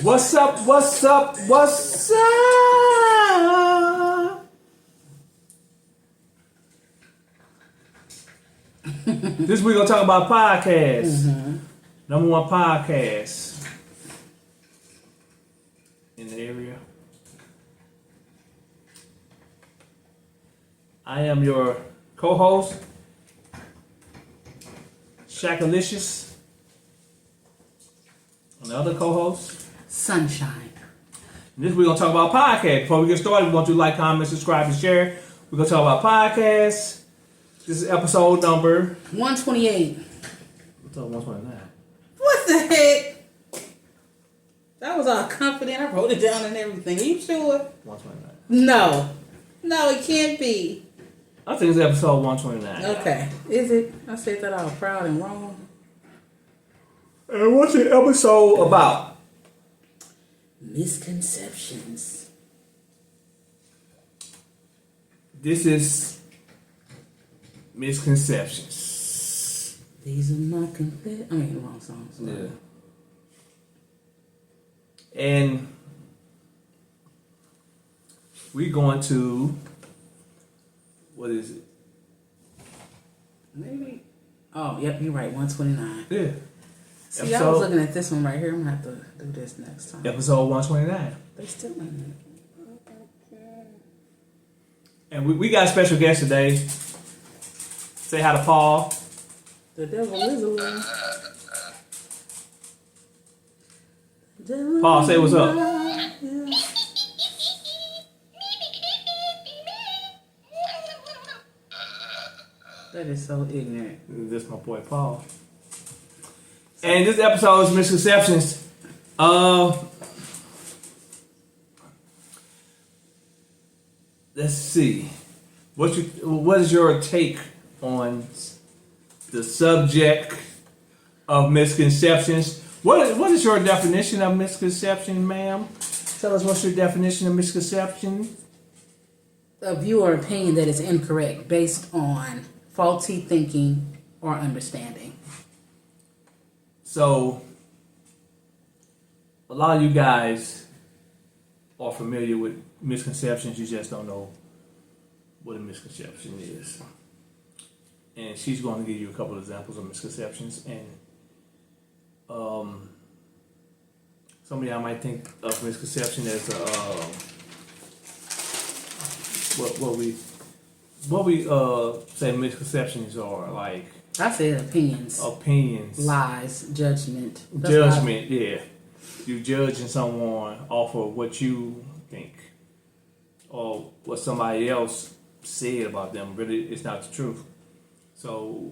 What's up? What's up? What's up? This week we're gonna talk about podcasts. Number one podcast in the area. I am your co-host, Shakalicious. And the other co-host, Sunshine. And this we're gonna talk about podcasts. Before we get started, we're gonna do like, comment, subscribe, and share. We're gonna talk about podcasts. This is episode number 128. What's up, 129? What the heck? That was all confident. I wrote it down and everything. Are you sure? 129. No, it can't be. I think it's episode 129. Okay, is it? I said that all proud and wrong. And what's the episode about? Misconceptions. This is misconceptions. These are my wrong songs. Yeah. And we're going to, what is it? Maybe. Oh, yep, you're right. 129. Yeah. See, I was looking at this one right here. I'm gonna have to do this next time. Episode 129. They still in it. And we got a special guest today. Say hi to Paul. The devil is a liar. Paul, say what's up. That is so ignorant. This is my boy Paul. And this episode is misconceptions. Let's see. What is your take on the subject of misconceptions? What is your definition of misconception, ma'am? Tell us what's your definition of misconception? A view or opinion that is incorrect based on faulty thinking or understanding. So, a lot of you guys are familiar with misconceptions. You just don't know what a misconception is. And she's going to give you a couple of examples of misconceptions. And some of y'all might think of misconception as what we say misconceptions are, like. I said opinions. Lies. Judgment. Yeah. You judging someone off of what you think or what somebody else said about them. Really, it's not the truth. So,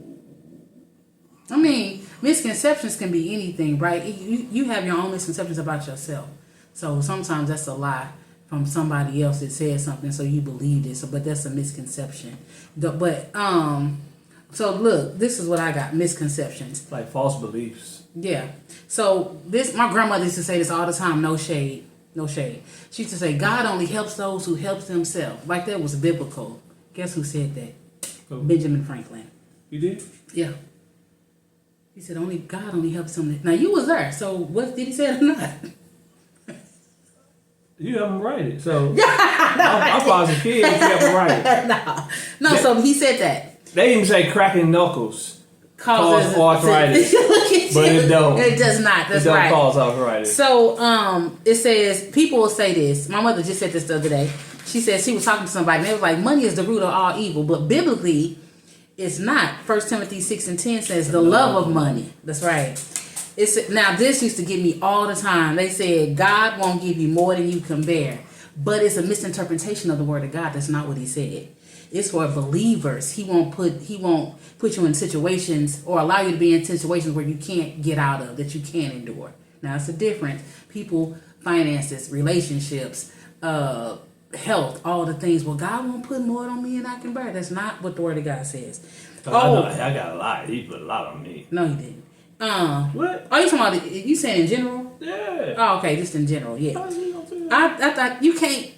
I mean, misconceptions can be anything, right? You have your own misconceptions about yourself. So sometimes that's a lie from somebody else that said something, so you believed it. But that's a misconception. So look, this is what I got, misconceptions. like false beliefs. Yeah. So my grandmother used to say this all the time, no shade. She used to say, God only helps those who help themselves. Like that was biblical. Guess who said that? Who? Benjamin Franklin. You did? Yeah. He said, God only helps them. Now you was there, so what did he say or not? You have them write it. So my father's a kid, you have them write it. No, so he said that. They even say cracking knuckles Causes arthritis. But it don't. It does not. That's it don't right. cause arthritis. So it says, people will say this. My mother just said this the other day. She said she was talking to somebody and they was like, money is the root of all evil. But biblically, it's not. 1 Timothy 6:10 says the love of money. That's right. Now this used to get me all the time. They said God won't give you more than you can bear. But it's a misinterpretation of the word of God. That's not what he said. It's for believers. He won't put you in situations or allow you to be in situations where you can't get out of, that you can't endure. Now it's a difference. People, finances, relationships, health, all the things. Well, God won't put more on me than I can bear. That's not what the word of God says. I got a lot. He put a lot on me. No, he didn't. What? Oh, you talking about? You saying in general? Yeah. Oh, okay, just in general. Yeah. How's he gonna say that? I thought you can't.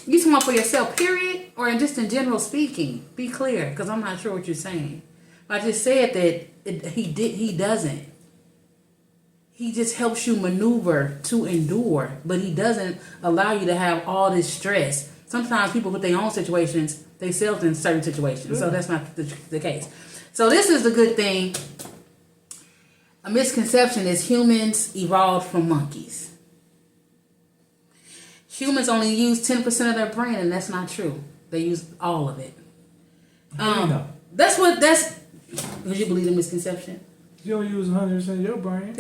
You talking about for yourself, period, or just in general speaking? Be clear, because I'm not sure what you're saying. I just said that he doesn't. He just helps you maneuver to endure, but he doesn't allow you to have all this stress. Sometimes people with their own situations, they self in certain situations, so that's not the case. So this is the good thing. A misconception is humans evolved from monkeys. Humans only use 10% of their brain, and that's not true. They use all of it. That's would you believe in misconception? You don't use 100% of your brain.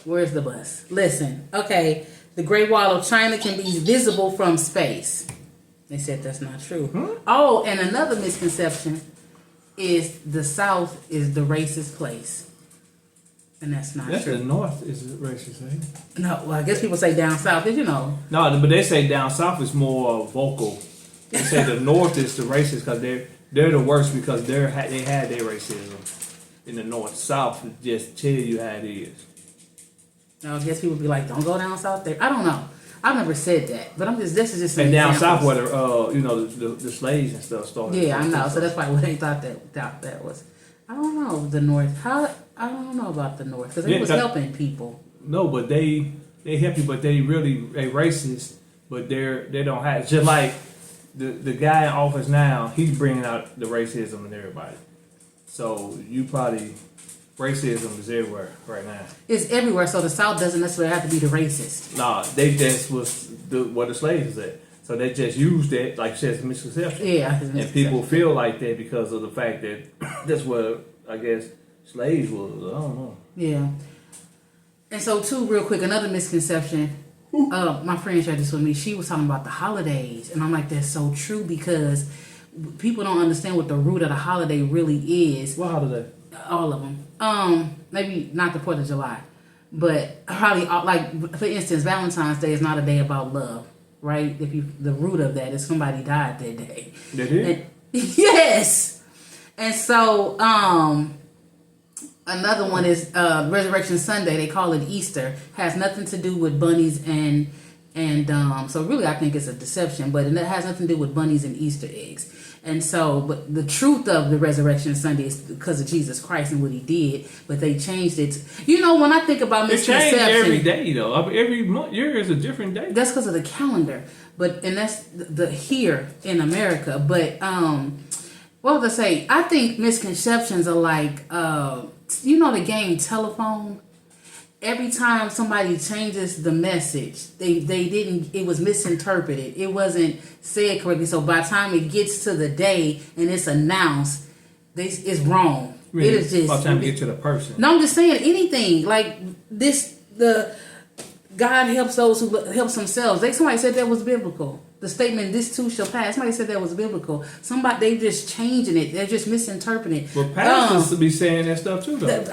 Where's the bus? Listen, okay, the Great Wall of China can be visible from space. They said that's not true. Oh, and another misconception is the South is the racist place. And that's not true. The North is racist, ain't it? No, well, I guess people say down south, you know. No, but they say down south is more vocal. They say the North is the racist because they're the worst because they had their racism in the North. South just tell you how it is. I guess people be like, don't go down south there. I don't know. I've never said that, but this is just an and down examples. south where the slaves and stuff started. Yeah, I know. So that's probably what they thought that was. I don't know the North. I don't know about the North because it was helping people. No, but they help you, but they racist. But they don't have just like the guy in office now. He's bringing out the racism in everybody. So you probably racism is everywhere right now. It's everywhere. So the South doesn't necessarily have to be the racist. Nah, they just was where the slaves was at. So they just used that, like you said, as a misconception. Yeah, and people feel like that because of the fact that that's what I guess slaves was. I don't know. Yeah. And so, too, real quick, another misconception. My friend shared this with me. She was talking about the holidays, and I'm like, that's so true because people don't understand what the root of the holiday really is. What holiday? All of them. Maybe not the 4th of July, but probably like for instance, Valentine's Day is not a day about love. Right? The root of that is somebody died that day. They did? Yes. And so, another one is Resurrection Sunday. They call it Easter. Has nothing to do with bunnies and so really I think it's a deception, but it has nothing to do with bunnies and Easter eggs. And so, but the truth of the Resurrection Sunday is because of Jesus Christ and what He did. But they changed it. You know, when I think about misconception, it changes every day though. I mean, every year is a different day. That's because of the calendar. And that's the here in America. But what was I say? I think misconceptions are like the game telephone. Every time somebody changes the message, they didn't. It was misinterpreted. It wasn't said correctly. So by the time it gets to the day and it's announced, it's wrong. Really? It is just by the time you get to the person. No, I'm just saying anything like this. God helps those who helps themselves. Somebody said that was biblical. The statement, "This too shall pass." Somebody said that was biblical. They just changing it. They're just misinterpreting it. Well, pastors to be saying that stuff too, though.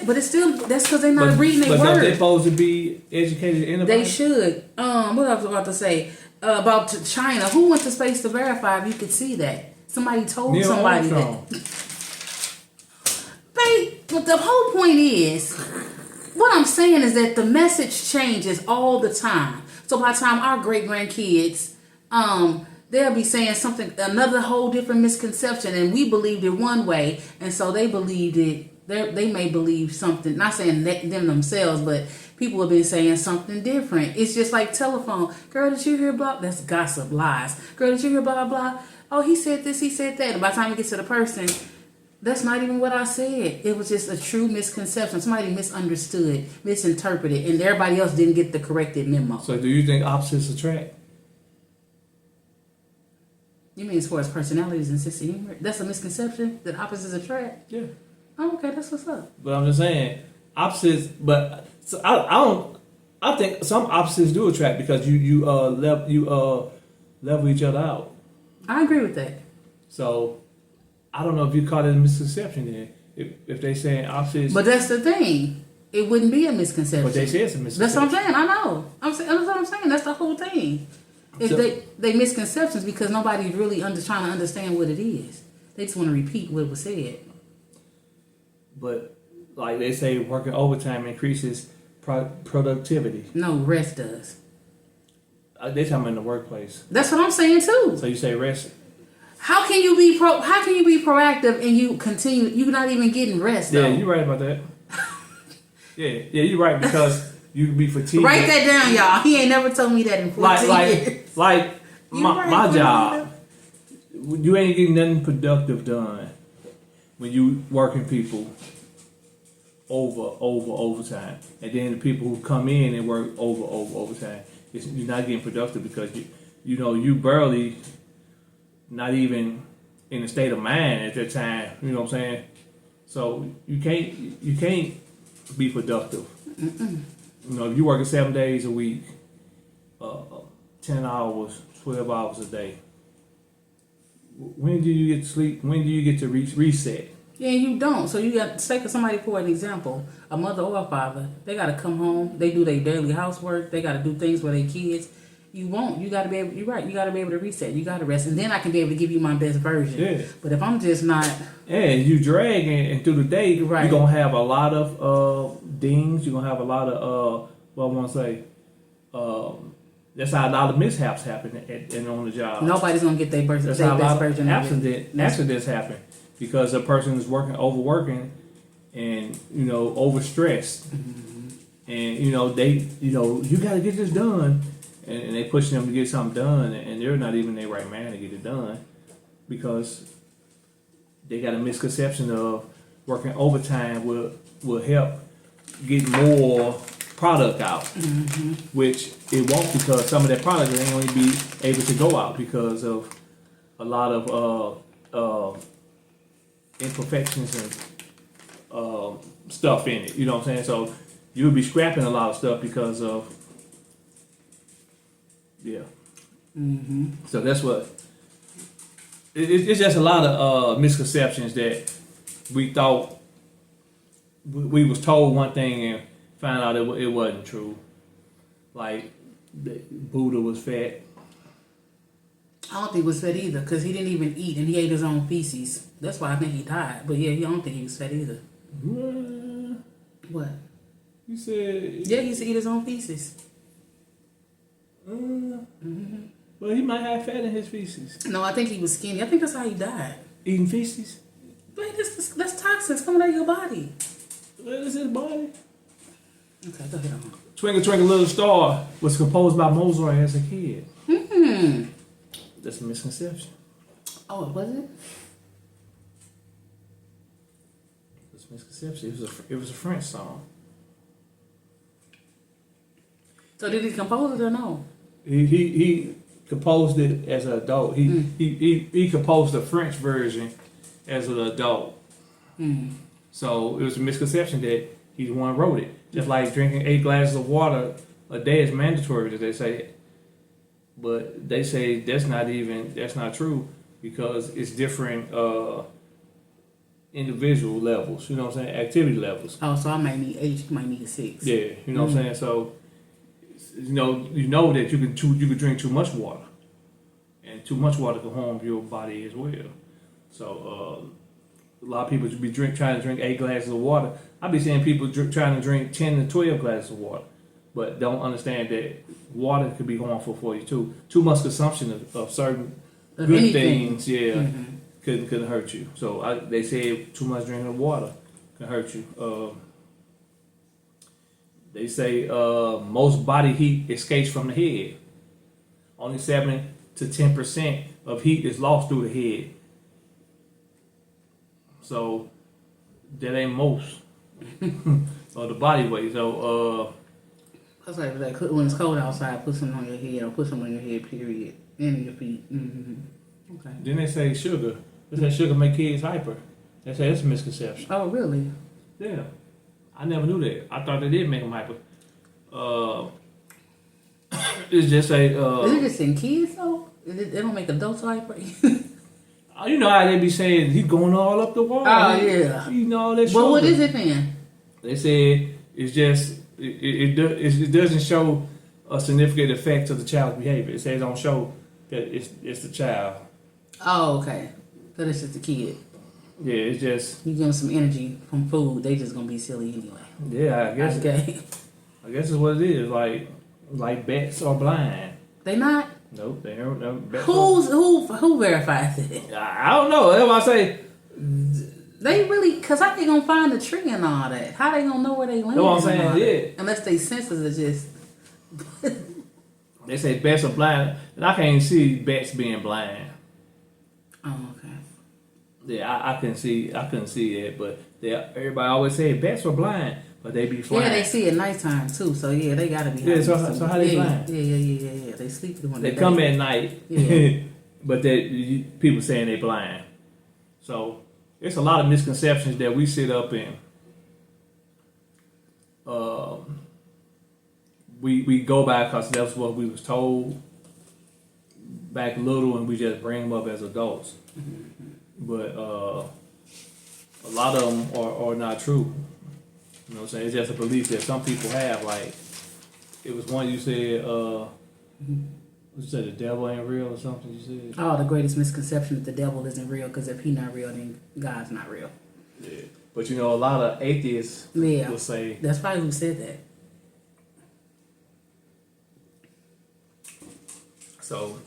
But it's still that's because they're not reading their word. But they're supposed to be educated in the Bible. They should. What I was about to say about China. Who went to space to verify if you could see that? Somebody told somebody that. But the whole point is, what I'm saying is that the message changes all the time. So by the time our great grandkids, they'll be saying something, another whole different misconception, and we believed it one way, and so they believed it. They may believe something. Not saying them themselves, but people have been saying something different. It's just like telephone. Girl, did you hear blah? That's gossip, lies. Girl, did you hear blah blah? Oh, he said this, he said that. And by the time it gets to the person, that's not even what I said. It was just a true misconception. Somebody misunderstood, misinterpreted, and everybody else didn't get the corrected memo. So do you think opposites attract? You mean as far as personalities and sense of humor? That's a misconception that opposites attract? Yeah. Oh, okay, that's what's up. But I'm just saying, opposites, but so I think some opposites do attract because you level each other out. I agree with that. So I don't know if you call it a misconception then. If they saying opposites. But that's the thing. It wouldn't be a misconception. But they say it's a misconception. That's what I'm saying. I know. That's what I'm saying. That's the whole thing. If they misconceptions because nobody's really trying to understand what it is. They just want to repeat what was said. But like they say, working overtime increases productivity. No, rest does. They talking about in the workplace. That's what I'm saying too. So you say rest. How can you be proactive and you continue? You're not even getting rest. Yeah, though. you're right about that. yeah, you're right because you can be fatigued. Write that down, y'all. He ain't never told me that in 14 years. Like my job, you ain't getting nothing productive done when you working people overtime, and then the people who come in and work overtime, you're not getting productive because you barely, not even in a state of mind at that time. You know what I'm saying? So you can't be productive. Mm-mm. If you're working 7 days a week, 10 hours, 12 hours a day, when do you get to sleep? When do you get to reset? Yeah, you don't. So you got, say for somebody, for an example, a mother or a father, they got to come home, they do their daily housework, they got to do things for their kids. You won't. You got to be able, you're right, you got to be able to reset. You got to rest. And then I can be able to give you my best version. Yeah. But if I'm just not... Yeah, you dragging and through the day, right. You're going to have a lot of dings. You're going to have a lot of, what I want to say, that's how a lot of mishaps happen and on the job. Nobody's going to get their best version. Accidents happen because a person is overworking and, overstressed. Mm-hmm. And, they, you got to get this done. And they pushing them to get something done, and they're not even in their right mind to get it done because they got a misconception of working overtime will help get more product out, mm-hmm. which it won't because some of that product ain't going to be able to go out because of a lot of imperfections and stuff in it. You know what I'm saying? So you'll be scrapping a lot of stuff because of. Yeah. Mm-hmm. So that's what. It's just a lot of misconceptions that we thought we was told one thing and found out it wasn't true. Like Buddha was fat. I don't think he was fat either because he didn't even eat and he ate his own feces. That's why I think he died. But yeah, I don't think he was fat either. What? You said. Yeah, he used to eat his own feces. Mm-hmm. Well, he might have fat in his feces. No, I think he was skinny. I think that's how he died. Eating feces? Wait, that's toxins coming out of your body. What is his body? Okay, go ahead on. Twinkle Twinkle Little Star was composed by Mozart as a kid. That's a misconception. Oh, it wasn't? That's a misconception. It was a French song. So did he compose it or no? He composed it as an adult. He composed the French version as an adult. So it was a misconception that he's the one who wrote it. Just like drinking 8 glasses of water a day is mandatory, as they say. But they say that's not true because it's different individual levels. You know what I'm saying? Activity levels. Oh, so I might need 8. You might need 6. Yeah, you know what I'm saying. So. You know that you can drink too much water, and too much water can harm your body as well. So a lot of people should be trying to drink 8 glasses of water. I be seeing people trying to drink 10 to 12 glasses of water, but don't understand that water could be harmful for you too. Too much consumption of certain good things, could hurt you. So they say too much drinking of water can hurt you. They say most body heat escapes from the head. Only 7 to 10% of heat is lost through the head. So that ain't most of the body weight. So that's like when it's cold outside, put something on your head or put something on your head. Period. And your feet. Mm-hmm. Okay. Then they say sugar. They say sugar make kids hyper. They say that's a misconception. Oh really? Yeah. I never knew that. I thought they did make them hyper. It's just a. Is it just in kids though? They don't make adults hyper. You know how they be saying he's going all up the wall. Oh yeah. You know all that. Well, what is it then? They said it's just it doesn't show a significant effect to the child's behavior. It says it don't show that it's the child. Oh okay. So it's just the kid. Yeah, it's just. You give them some energy from food, they just gonna be silly anyway. Yeah, I guess. Okay. I guess it's what it is. Like bats are blind. They not. Nope, they don't. No, Who verifies it? I don't know. That's why I say. They really, cause how they gonna find the tree and all that? How they gonna know where they land? That's what I'm saying. Yeah. Unless they senses are just. They say bats are blind, and I can't see bats being blind. Oh, okay. Yeah, I couldn't see it, but everybody always say bats are blind, but they be flying. Yeah, they see at nighttime too, so yeah, they gotta be. Yeah, so how they blind? Yeah. They sleep when they come at night, yeah. but people saying they blind. So it's a lot of misconceptions that we sit up in. We go by because that's what we was told back little, and we just bring them up as adults. But a lot of them are not true. You know what I'm saying? It's just a belief that some people have. Like, it was one you said, you said the devil ain't real or something, you said? Oh, the greatest misconception that the devil isn't real, because if he's not real, then God's not real. Yeah. But you know, a lot of atheists will say... That's probably who said that. So,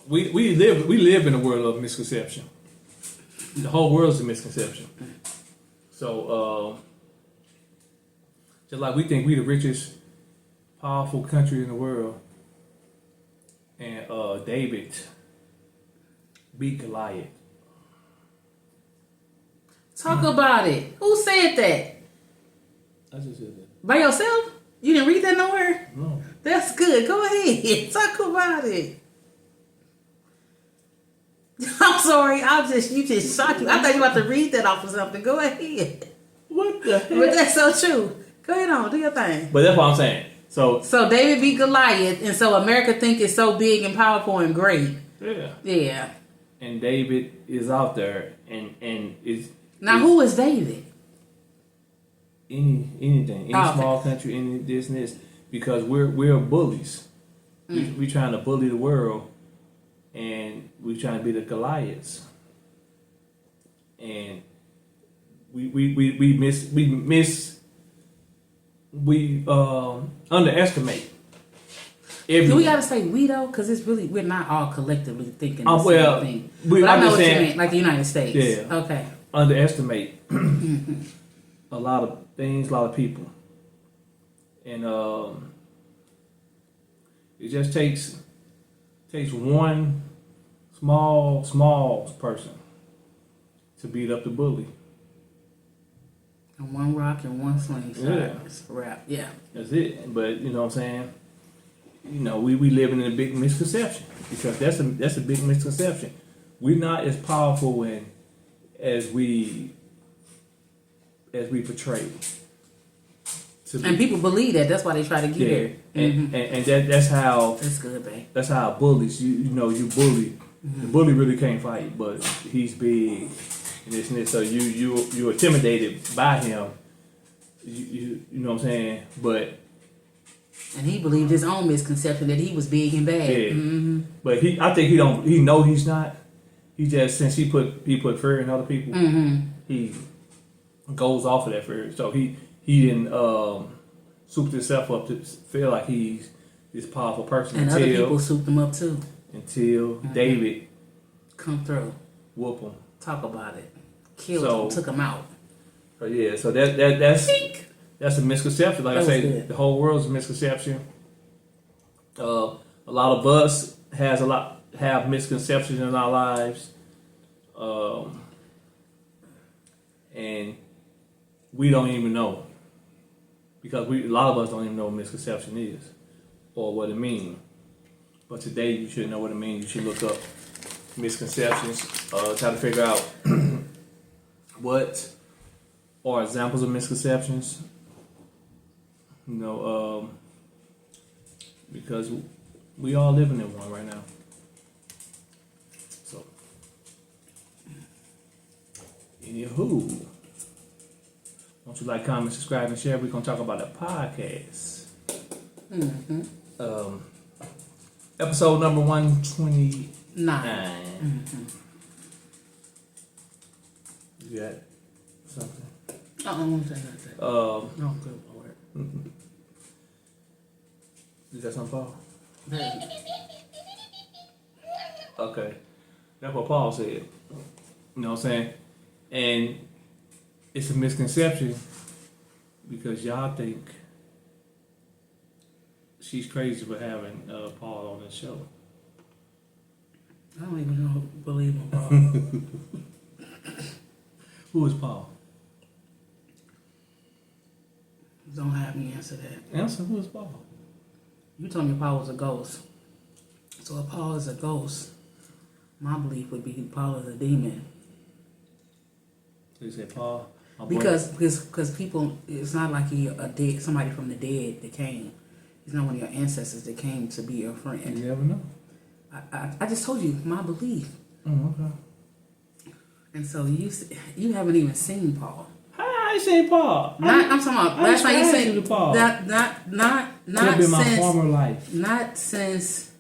we live in a world of misconception. The whole world's a misconception. So, just like we think we the richest, powerful country in the world, and David beat Goliath. Talk about it. Who said that? I just said that. By yourself? You didn't read that nowhere? No. That's good. Go ahead. Talk about it. I'm sorry. You just shocked me. I thought you were about to read that off of something. Go ahead. What the heck? But that's so true. Go ahead on. Do your thing. But that's what I'm saying. So David beat Goliath, and so America think it's so big and powerful and great. Yeah. Yeah. And David is out there, and is now who is David? Any small country, any this and this, because we're bullies. We trying to bully the world, and we trying to be the Goliaths, and we underestimate. Do we gotta say we though? Because it's really, we're not all collectively thinking the same thing. But I know what you meant, like the United States. Yeah. Okay. Underestimate a lot of things, a lot of people, and it just takes one small person to beat up the bully. And one rock and one slingshot. Yeah. It's a wrap. Yeah. That's it. But you know what I'm saying? You know, we live in a big misconception, because that's a big misconception. We're not as powerful as we portray. And people believe that. That's why they try to get there. And that's how. That's good, babe. That's how bullies. You bully. The bully really can't fight, but he's big and this and this. So you're intimidated by him. You know what I'm saying? And he believed his own misconception that he was big and bad. Yeah. But I think he know he's not. He just, since he put fear in other people, he goes off of that fear. So he didn't souped himself up to feel like he's this powerful person. And other people souped him up too. Until David come through, whoop him, talk about it, killed him, took him out. So yeah, so that's a misconception. Like I say, the whole world's a misconception. A lot of us have misconceptions in our lives, and we don't even know, because a lot of us don't even know what misconception is or what it means. But today you should know what it means. You should look up misconceptions, try to figure out what are examples of misconceptions. You know, because we all living in one right now. So, anywho, don't you like, comment, subscribe, and share? We're gonna talk about a podcast. Episode number 129. You got something? Won't say nothing. No, good Lord. You got something, Paul? Hey, Okay. That's what Paul said. You know what I'm saying? And it's a misconception because y'all think she's crazy for having Paul on the show. I don't even know who believe in Paul. Who is Paul? Don't have me answer that. Answer, who is Paul? You told me Paul was a ghost. So if Paul is a ghost, my belief would be Paul is a demon. So you said Paul? Because people, it's not like he a dead somebody from the dead that came. He's not one of your ancestors that came to be your friend. You never know. I just told you my belief. Oh, okay. And so you haven't even seen Paul. I ain't seen Paul. I'm talking about last time you seen Paul. not Could be my since former life. not since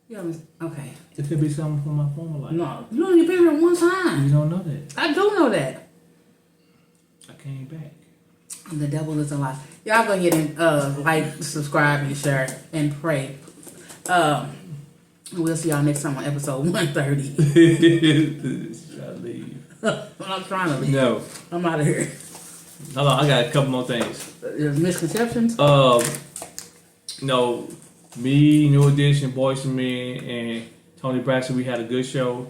you haven't okay. It could be something from my former life. No, you only been here one time. You don't know that. I do know that. I came back. The devil is a lie. Y'all go ahead and like, subscribe, and share, and pray. We'll see y'all next time on episode 130. Should I leave? I'm trying to leave. No. I'm out of here. Hold on, I got a couple more things. There's misconceptions. No, me, New Edition, Boys and Men, and Tony Braxton, we had a good show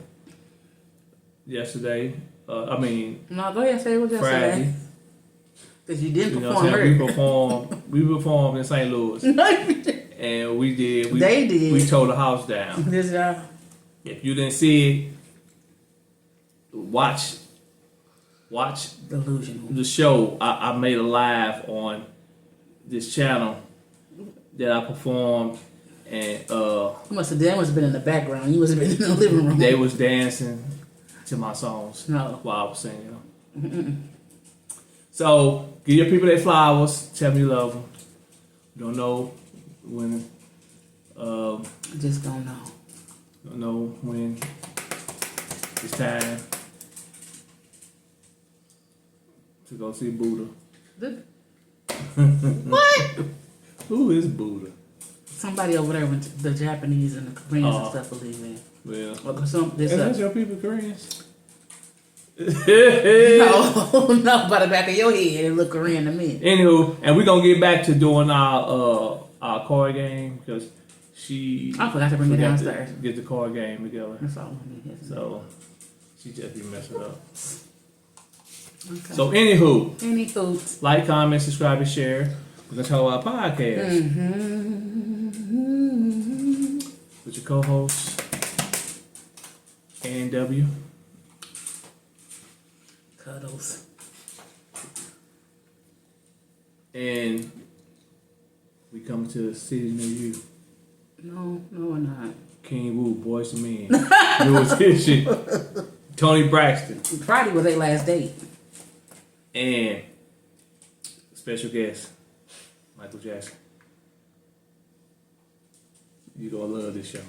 yesterday. No, go ahead and say what you Friday. said. Because you didn't You know perform what I'm here. saying? We performed in St. Louis. And we did. They did. We tore the house down. This y'all. If you didn't see it, watch Delusional. the show. I made a live on this channel that I performed, and That must have been in the background. You must have been in the living room. they was dancing to my songs No. while I was singing them. So give your people their flowers. Tell me you love them. Don't know when. Just don't know. Don't know when it's time to go see Buddha. What? Who is Buddha? Somebody over there with the Japanese and the Koreans and stuff believe in. Well, Well, is that your people Koreans? No, by the back of your head, it look Korean to me. Anywho, and we're gonna get back to doing our card game because I forgot to bring it downstairs. Get the card game together. That's all I need. So she just be messing up. Okay. So anywho, Any foods? like, comment, subscribe, and share. We're gonna talk about podcast with your co-host A&W. Cuddles. And we come to a city near you. No, we're not. King Woo, Boys and Men. New Edition. Tony Braxton. Friday was their last date. And special guest, Michael Jackson. You're gonna love this show.